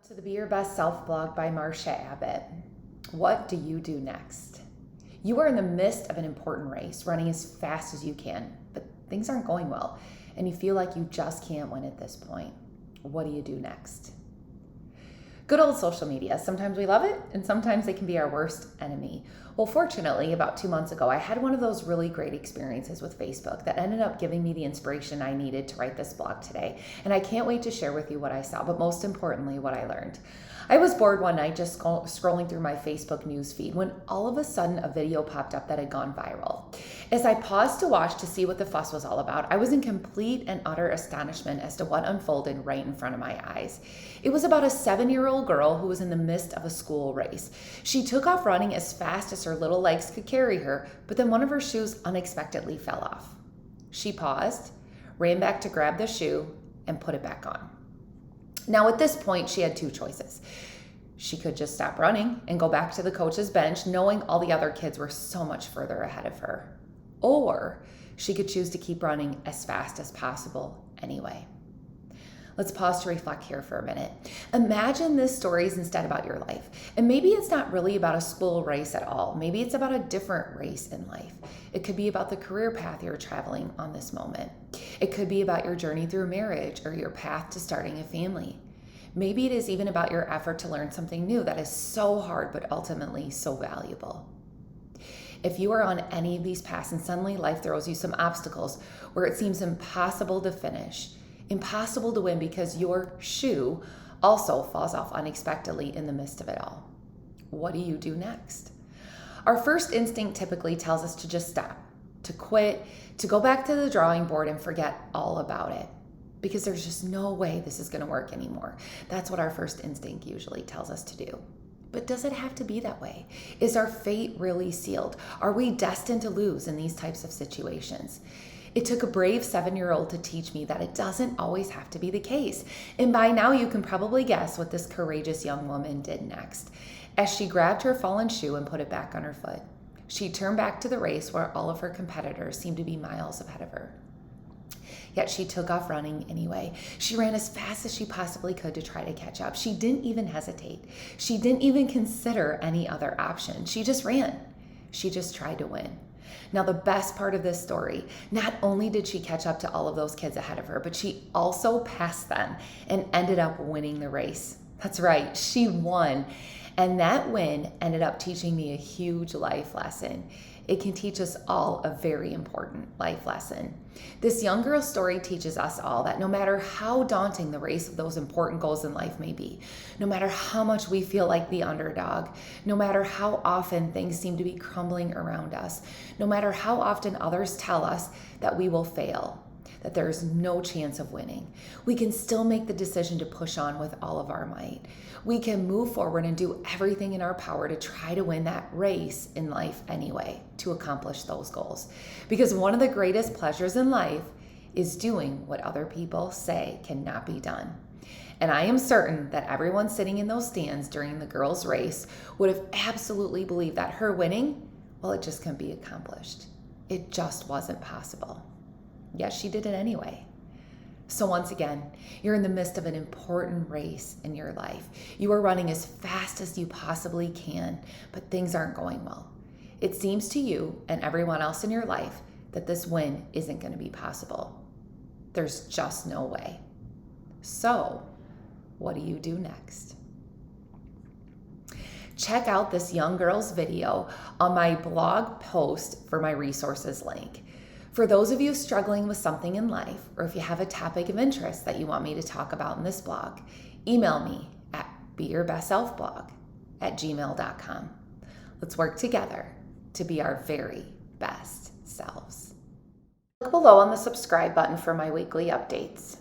To the Be Your Best Self blog by Marcia Abbott. What do you do next? You are in the midst of an important race, running as fast as you can, but things aren't going well, and you feel like you just can't win at this point. What do you do next? Good old social media. Sometimes we love it, and sometimes it can be our worst enemy. Well, fortunately, about 2 months ago, I had one of those really great experiences with Facebook that ended up giving me the inspiration I needed to write this blog today. And I can't wait to share with you what I saw, but most importantly, what I learned. I was bored one night just scrolling through my Facebook news feed when all of a sudden a video popped up that had gone viral. As I paused to watch to see what the fuss was all about, I was in complete and utter astonishment as to what unfolded right in front of my eyes. It was about a 7-year-old girl who was in the midst of a school race. She took off running as fast as her little legs could carry her, but then one of her shoes unexpectedly fell off. She paused, ran back to grab the shoe, and put it back on. Now, at this point, she had two choices. She could just stop running and go back to the coach's bench, knowing all the other kids were so much further ahead of her. Or she could choose to keep running as fast as possible anyway. Let's pause to reflect here for a minute. Imagine this story is instead about your life. And maybe it's not really about a school race at all. Maybe it's about a different race in life. It could be about the career path you're traveling on this moment. It could be about your journey through marriage or your path to starting a family. Maybe it is even about your effort to learn something new that is so hard but ultimately so valuable. If you are on any of these paths and suddenly life throws you some obstacles where it seems impossible to finish, impossible to win because your shoe also falls off unexpectedly in the midst of it all, what do you do next? Our first instinct typically tells us to just stop, to quit, to go back to the drawing board and forget all about it because there's just no way this is going to work anymore. That's what our first instinct usually tells us to do. But does it have to be that way? Is our fate really sealed? Are we destined to lose in these types of situations? It took a brave 7-year-old to teach me that it doesn't always have to be the case. And by now you can probably guess what this courageous young woman did next. As she grabbed her fallen shoe and put it back on her foot, she turned back to the race where all of her competitors seemed to be miles ahead of her. Yet she took off running anyway. She ran as fast as she possibly could to try to catch up. She didn't even hesitate. She didn't even consider any other option. She just ran. She just tried to win. Now, the best part of this story, not only did she catch up to all of those kids ahead of her, but she also passed them and ended up winning the race. That's right, she won. And that win ended up teaching me a huge life lesson. It can teach us all a very important life lesson. This young girl's story teaches us all that no matter how daunting the race of those important goals in life may be, no matter how much we feel like the underdog, no matter how often things seem to be crumbling around us, no matter how often others tell us that we will fail, that there is no chance of winning, we can still make the decision to push on with all of our might. We can move forward and do everything in our power to try to win that race in life anyway, to accomplish those goals. Because one of the greatest pleasures in life is doing what other people say cannot be done. And I am certain that everyone sitting in those stands during the girls' race would have absolutely believed that her winning, well, it just couldn't be accomplished. It just wasn't possible. Yet she did it anyway. So once again, you're in the midst of an important race in your life. You are running as fast as you possibly can, but things aren't going well. It seems to you and everyone else in your life that this win isn't going to be possible. There's just no way. So, what do you do next? Check out this young girl's video on my blog post for my resources link. For those of you struggling with something in life, or if you have a topic of interest that you want me to talk about in this blog, email me at beyourbestselfblog@gmail.com. Let's work together to be our very best selves. Click below on the subscribe button for my weekly updates.